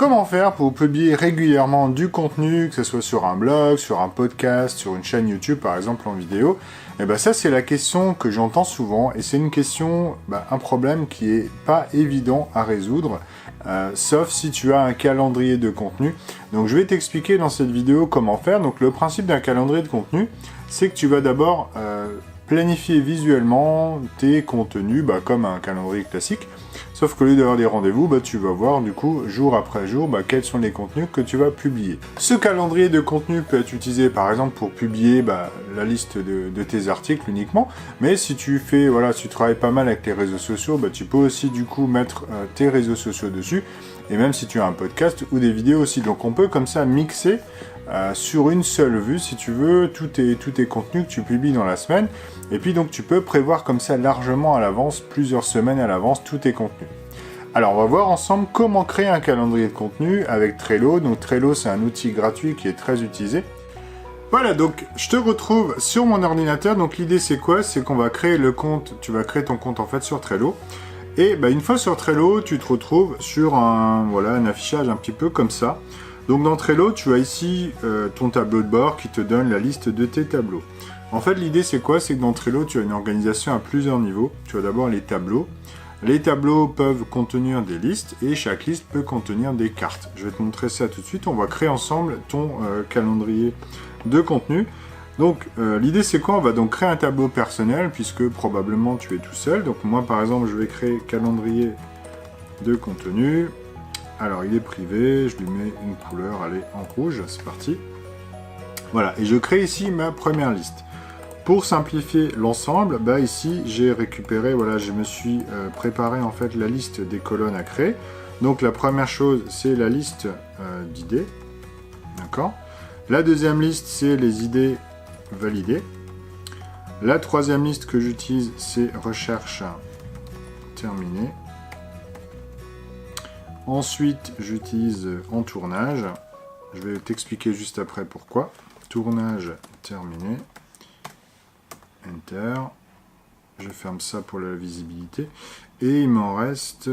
comment faire pour publier régulièrement du contenu, que ce soit sur un blog, sur un podcast, sur une chaîne YouTube par exemple en vidéo? Et ben ça c'est la question que j'entends souvent et c'est une question, un problème qui est pas évident à résoudre, sauf si tu as un calendrier de contenu. Donc je vais t'expliquer dans cette vidéo comment faire. Donc le principe d'un calendrier de contenu, c'est que tu vas d'abord planifier visuellement tes contenus comme un calendrier classique. Sauf qu'au lieu d'avoir des rendez-vous, tu vas voir du coup jour après jour quels sont les contenus que tu vas publier. Ce calendrier de contenu peut être utilisé par exemple pour publier la liste de tes articles uniquement, mais si tu fais si tu travailles pas mal avec les réseaux sociaux, tu peux aussi du coup mettre tes réseaux sociaux dessus, et même si tu as un podcast ou des vidéos aussi. Donc on peut comme ça mixer sur une seule vue, si tu veux, tous tes contenus que tu publies dans la semaine. Et puis donc tu peux prévoir comme ça largement à l'avance, plusieurs semaines à l'avance, tous tes contenus. Alors on va voir ensemble comment créer un calendrier de contenu avec Trello. Donc Trello c'est un outil gratuit qui est très utilisé. Voilà, donc je te retrouve sur mon ordinateur. Donc l'idée c'est quoi? C'est qu'on va créer le compte, tu vas créer ton compte en fait sur Trello. Et une fois sur Trello, tu te retrouves sur un affichage un petit peu comme ça. Donc dans Trello, tu as ici ton tableau de bord qui te donne la liste de tes tableaux. En fait, l'idée c'est quoi? C'est que dans Trello, tu as une organisation à plusieurs niveaux. Tu as d'abord les tableaux. Les tableaux peuvent contenir des listes et chaque liste peut contenir des cartes. Je vais te montrer ça tout de suite. On va créer ensemble ton calendrier de contenu. Donc l'idée c'est quoi? On va donc créer un tableau personnel puisque probablement tu es tout seul. Donc moi par exemple, je vais créer calendrier de contenu. Alors il est privé, je lui mets une couleur, allez, en rouge, c'est parti. Voilà, et je crée ici ma première liste. Pour simplifier l'ensemble, ici j'ai récupéré, je me suis préparé en fait la liste des colonnes à créer. Donc la première chose c'est la liste d'idées, d'accord. La deuxième liste c'est les idées validées. La troisième liste que j'utilise c'est recherche terminée. Ensuite, j'utilise en tournage. Je vais t'expliquer juste après pourquoi. Tournage terminé. Enter. Je ferme ça pour la visibilité. Et il m'en reste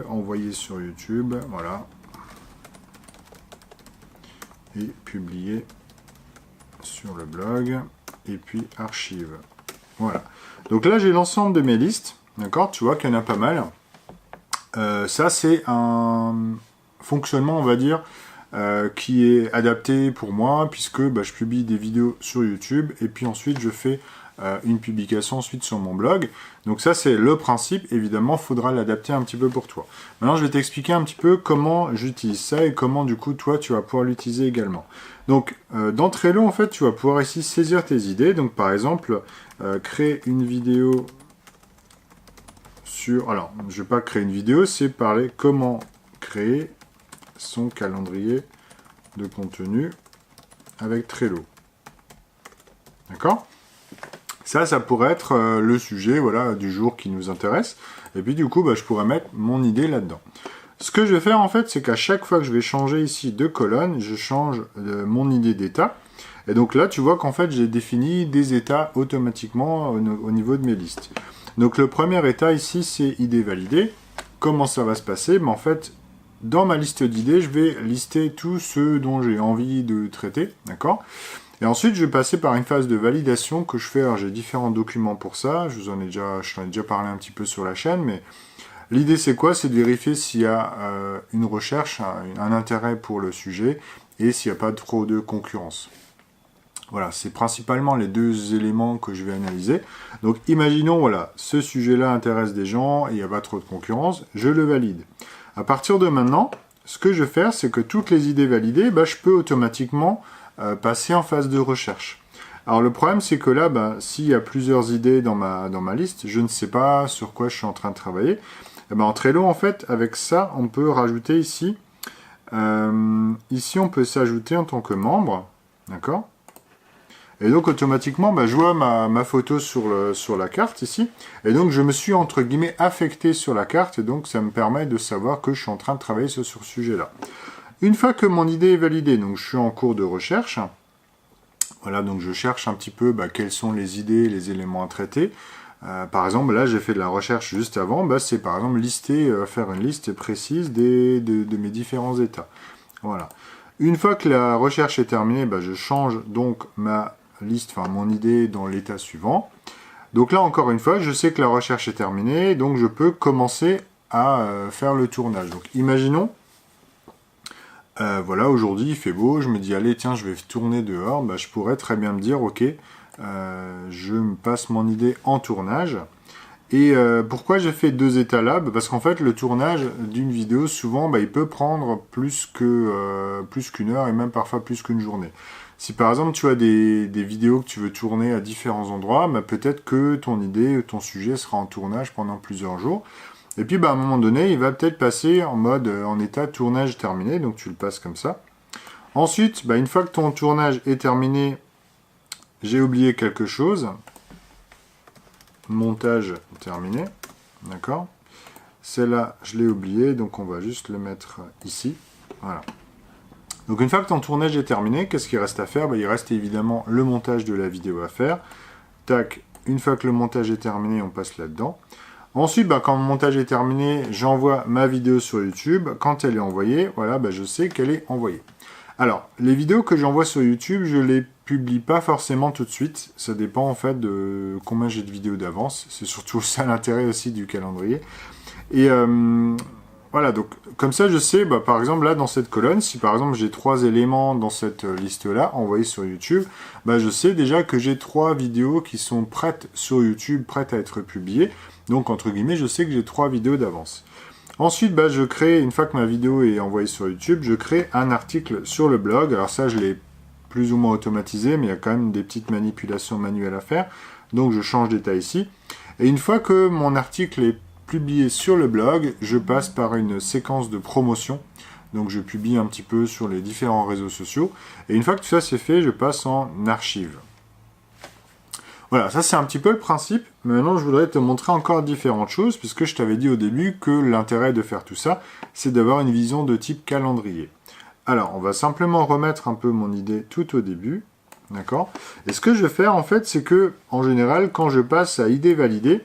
envoyé sur YouTube. Voilà. Et publié sur le blog. Et puis archive. Voilà. Donc là, j'ai l'ensemble de mes listes. D'accord? Tu vois qu'il y en a pas mal. Ça, c'est un fonctionnement, on va dire, qui est adapté pour moi, puisque je publie des vidéos sur YouTube, et puis ensuite, je fais une publication ensuite sur mon blog. Donc ça, c'est le principe. Évidemment, il faudra l'adapter un petit peu pour toi. Maintenant, je vais t'expliquer un petit peu comment j'utilise ça, et comment, du coup, toi, tu vas pouvoir l'utiliser également. Donc, dans Trello, en fait, tu vas pouvoir ici saisir tes idées. Donc, par exemple, créer une vidéo... Alors, je ne vais pas créer une vidéo, c'est parler comment créer son calendrier de contenu avec Trello. D'accord? Ça pourrait être le sujet du jour qui nous intéresse. Et puis du coup, je pourrais mettre mon idée là-dedans. Ce que je vais faire en fait, c'est qu'à chaque fois que je vais changer ici de colonne, je change mon idée d'état. Et donc là, tu vois qu'en fait, j'ai défini des états automatiquement au niveau de mes listes. Donc le premier état ici, c'est idée validée. Comment ça va se passer? En fait, dans ma liste d'idées, je vais lister tous ceux dont j'ai envie de traiter, d'accord? Et ensuite, je vais passer par une phase de validation que je fais. Alors, j'ai différents documents pour ça. Je t'en ai déjà parlé un petit peu sur la chaîne, mais l'idée, c'est quoi? C'est de vérifier s'il y a une recherche, un intérêt pour le sujet, et s'il n'y a pas trop de concurrence. Voilà, c'est principalement les deux éléments que je vais analyser. Donc, imaginons, ce sujet-là intéresse des gens, et il n'y a pas trop de concurrence, je le valide. À partir de maintenant, ce que je vais faire, c'est que toutes les idées validées, je peux automatiquement passer en phase de recherche. Alors, le problème, c'est que là, s'il y a plusieurs idées dans ma liste, je ne sais pas sur quoi je suis en train de travailler. En Trello, en fait, avec ça, on peut rajouter ici, ici, on peut s'ajouter en tant que membre, d'accord? Et donc automatiquement, je vois ma photo sur la carte ici. Et donc je me suis entre guillemets affecté sur la carte. Et donc ça me permet de savoir que je suis en train de travailler sur ce sujet-là. Une fois que mon idée est validée, donc je suis en cours de recherche. Voilà, donc je cherche un petit peu quelles sont les idées, les éléments à traiter. Par exemple, là, j'ai fait de la recherche juste avant, bah, c'est par exemple faire une liste précise de mes différents états. Voilà. Une fois que la recherche est terminée, bah, je change donc ma liste, enfin mon idée dans l'état suivant. Donc là, encore une fois, je sais que la recherche est terminée, donc je peux commencer à faire le tournage. Donc imaginons, voilà, aujourd'hui il fait beau, je me dis, allez, tiens, je vais tourner dehors, bah, je pourrais très bien me dire, ok, je me passe mon idée en tournage. Et pourquoi j'ai fait 2 états là? Parce qu'en fait, le tournage d'une vidéo, souvent, bah, il peut prendre plus qu'une heure et même parfois plus qu'une journée. Si par exemple, tu as des vidéos que tu veux tourner à différents endroits, bah, peut-être que ton idée, ton sujet sera en tournage pendant plusieurs jours. Et puis, bah, à un moment donné, il va peut-être passer en état tournage terminé, donc tu le passes comme ça. Ensuite, bah, une fois que ton tournage est terminé, j'ai oublié quelque chose. Montage terminé, d'accord. Celle-là, je l'ai oublié, donc on va juste le mettre ici. Voilà. Donc une fois que ton tournage est terminé, qu'est-ce qu'il reste à faire? Bah, il reste évidemment le montage de la vidéo à faire. Tac, une fois que le montage est terminé, on passe là-dedans. Ensuite, bah, quand le montage est terminé, j'envoie ma vidéo sur YouTube. Quand elle est envoyée, voilà, bah, je sais qu'elle est envoyée. Alors, les vidéos que j'envoie sur YouTube, je les publie pas forcément tout de suite. Ça dépend en fait de combien j'ai de vidéos d'avance. C'est surtout ça l'intérêt aussi du calendrier. Et voilà, donc comme ça je sais, bah, par exemple là dans cette colonne, si par exemple j'ai 3 éléments dans cette liste-là envoyés sur YouTube, bah, je sais déjà que j'ai 3 vidéos qui sont prêtes sur YouTube, prêtes à être publiées. Donc entre guillemets, je sais que j'ai 3 vidéos d'avance. Ensuite, bah, je crée, une fois que ma vidéo est envoyée sur YouTube, je crée un article sur le blog. Alors ça, je l'ai plus ou moins automatisé, mais il y a quand même des petites manipulations manuelles à faire. Donc je change d'état ici. Et une fois que mon article est publié sur le blog, je passe par une séquence de promotion. Donc je publie un petit peu sur les différents réseaux sociaux. Et une fois que tout ça c'est fait, je passe en archive. Voilà, ça c'est un petit peu le principe. Mais maintenant, je voudrais te montrer encore différentes choses, puisque je t'avais dit au début que l'intérêt de faire tout ça, c'est d'avoir une vision de type calendrier. Alors, on va simplement remettre un peu mon idée tout au début. D'accord? Et ce que je vais faire, en fait, c'est que, en général, quand je passe à idée validée,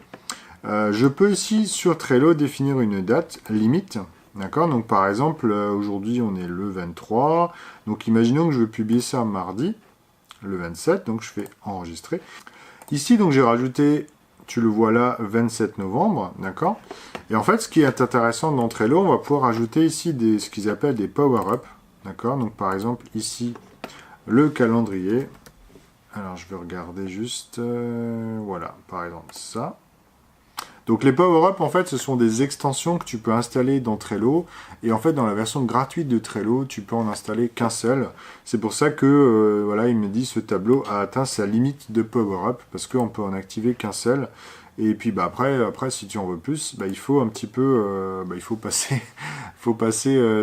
je peux ici, sur Trello, définir une date limite. D'accord? Donc, par exemple, aujourd'hui, on est le 23. Donc, imaginons que je veux publier ça mardi, le 27. Donc, je fais enregistrer. Ici, donc, j'ai rajouté, tu le vois là, 27 novembre, d'accord? Et en fait, ce qui est intéressant dans Trello, on va pouvoir ajouter ici ce qu'ils appellent des power-up, d'accord? Donc, par exemple, ici, le calendrier. Alors, je vais regarder juste, voilà, par exemple, ça. Donc les power-up, en fait, ce sont des extensions que tu peux installer dans Trello. Et en fait, dans la version gratuite de Trello, tu peux en installer qu'un seul. C'est pour ça que, voilà, il me dit ce tableau a atteint sa limite de power-up, parce qu'on peut en activer qu'un seul. Et puis bah, après, si tu en veux plus, bah, il faut un petit peu, il faut passer,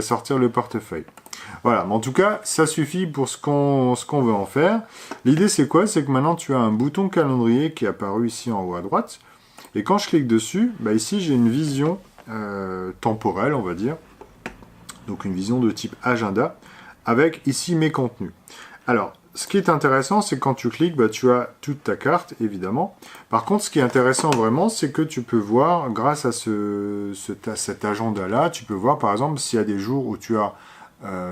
sortir le portefeuille. Voilà, mais en tout cas, ça suffit pour ce qu'on veut en faire. L'idée, c'est quoi? C'est que maintenant, tu as un bouton calendrier qui est apparu ici en haut à droite. Et quand je clique dessus, bah ici j'ai une vision temporelle, on va dire. Donc une vision de type agenda, avec ici mes contenus. Alors, ce qui est intéressant, c'est que quand tu cliques, bah, tu as toute ta carte, évidemment. Par contre, ce qui est intéressant vraiment, c'est que tu peux voir, grâce à cet agenda-là, tu peux voir par exemple s'il y a des jours où tu as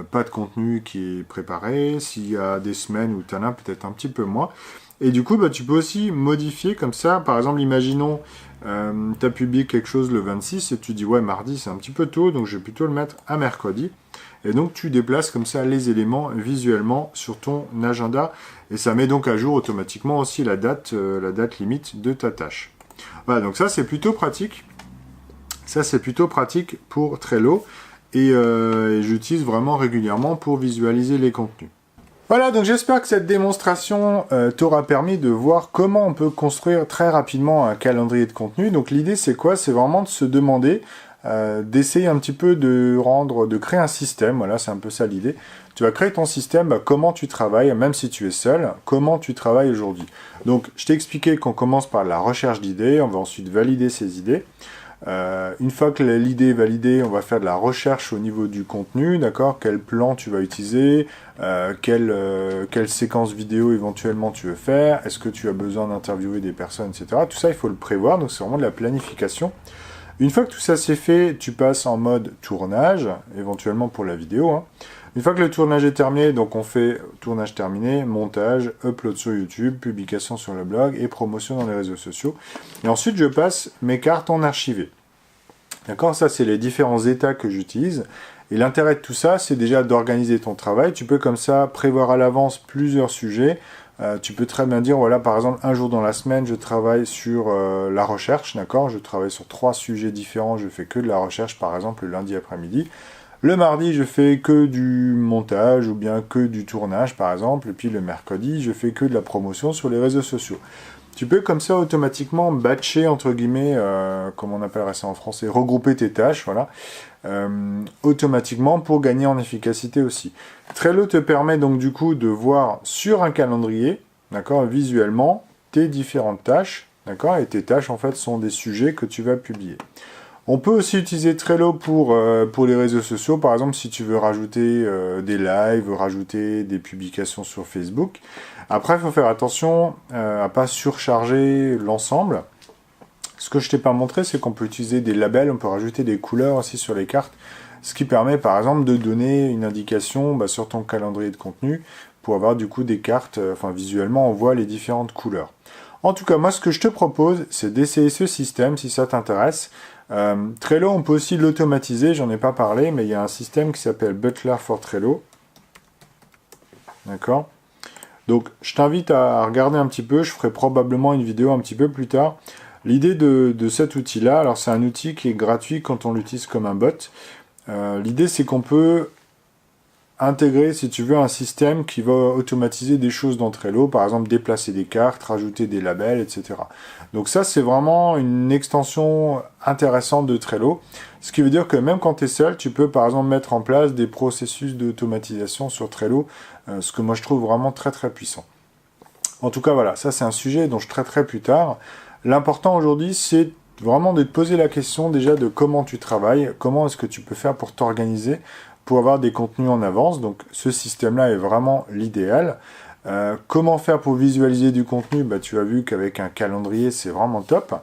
pas de contenu qui est préparé, s'il y a des semaines où tu en as peut-être un petit peu moins. Et du coup, bah, tu peux aussi modifier comme ça. Par exemple, imaginons, tu as publié quelque chose le 26 et tu dis, ouais, mardi, c'est un petit peu tôt, donc je vais plutôt le mettre à mercredi. Et donc, tu déplaces comme ça les éléments visuellement sur ton agenda. Et ça met donc à jour automatiquement aussi la date limite de ta tâche. Voilà, donc ça, c'est plutôt pratique. Ça, c'est plutôt pratique pour Trello. Et j'utilise vraiment régulièrement pour visualiser les contenus. Voilà, donc j'espère que cette démonstration t'aura permis de voir comment on peut construire très rapidement un calendrier de contenu. Donc l'idée c'est quoi? C'est vraiment de se demander, d'essayer un petit peu de créer un système. Voilà, c'est un peu ça l'idée. Tu vas créer ton système, bah, comment tu travailles, même si tu es seul, comment tu travailles aujourd'hui. Donc je t'ai expliqué qu'on commence par la recherche d'idées, on va ensuite valider ces idées. Une fois que l'idée est validée, on va faire de la recherche au niveau du contenu, d'accord? Quel plan tu vas utiliser, quelle séquence vidéo éventuellement tu veux faire, est-ce que tu as besoin d'interviewer des personnes, etc. Tout ça, il faut le prévoir, donc c'est vraiment de la planification. Une fois que tout ça c'est fait, tu passes en mode tournage, éventuellement pour la vidéo, hein. Une fois que le tournage est terminé, donc on fait tournage terminé, montage, upload sur YouTube, publication sur le blog et promotion dans les réseaux sociaux. Et ensuite, je passe mes cartes en archivé. D'accord? Ça, c'est les différents états que j'utilise. Et l'intérêt de tout ça, c'est déjà d'organiser ton travail. Tu peux comme ça prévoir à l'avance plusieurs sujets. Tu peux très bien dire, voilà, par exemple, un jour dans la semaine, je travaille sur la recherche, d'accord? Je travaille sur 3 sujets différents, je fais que de la recherche, par exemple, le lundi après-midi. Le mardi, je fais que du montage ou bien que du tournage, par exemple. Et puis le mercredi, je fais que de la promotion sur les réseaux sociaux. Tu peux comme ça automatiquement batcher, entre guillemets, comme on appellerait ça en français, regrouper tes tâches, voilà, automatiquement pour gagner en efficacité aussi. Trello te permet donc du coup de voir sur un calendrier, d'accord, visuellement, tes différentes tâches, d'accord, et tes tâches en fait sont des sujets que tu vas publier. On peut aussi utiliser Trello pour les réseaux sociaux, par exemple si tu veux rajouter des lives, rajouter des publications sur Facebook. Après, il faut faire attention à ne pas surcharger l'ensemble. Ce que je t'ai pas montré, c'est qu'on peut utiliser des labels, on peut rajouter des couleurs aussi sur les cartes, ce qui permet par exemple de donner une indication sur ton calendrier de contenu pour avoir du coup des cartes, visuellement on voit les différentes couleurs. En tout cas, moi ce que je te propose, c'est d'essayer ce système si ça t'intéresse. Trello, on peut aussi l'automatiser, j'en ai pas parlé, mais il y a un système qui s'appelle Butler for Trello. D'accord? Donc, je t'invite à regarder un petit peu, je ferai probablement une vidéo un petit peu plus tard. L'idée de cet outil-là, alors c'est un outil qui est gratuit quand on l'utilise comme un bot. L'idée, c'est qu'on peut intégrer, si tu veux, un système qui va automatiser des choses dans Trello, par exemple déplacer des cartes, rajouter des labels, etc. Donc ça, c'est vraiment une extension intéressante de Trello, ce qui veut dire que même quand tu es seul, tu peux par exemple mettre en place des processus d'automatisation sur Trello, ce que moi je trouve vraiment très très puissant. En tout cas, voilà, ça c'est un sujet dont je traiterai plus tard. L'important aujourd'hui, c'est vraiment de te poser la question déjà de comment tu travailles, comment est-ce que tu peux faire pour t'organiser, pour avoir des contenus en avance. Donc ce système-là est vraiment l'idéal. Comment faire pour visualiser du contenu? Tu as vu qu'avec un calendrier, c'est vraiment top.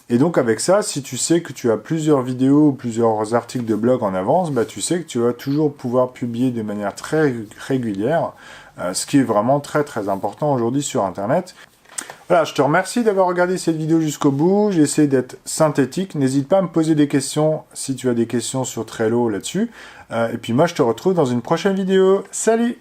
Et donc avec ça, si tu sais que tu as plusieurs vidéos ou plusieurs articles de blog en avance, tu sais que tu vas toujours pouvoir publier de manière très régulière, ce qui est vraiment très très important aujourd'hui sur Internet. Voilà, je te remercie d'avoir regardé cette vidéo jusqu'au bout. J'ai essayé d'être synthétique. N'hésite pas à me poser des questions si tu as des questions sur Trello là-dessus. Et puis moi, je te retrouve dans une prochaine vidéo. Salut!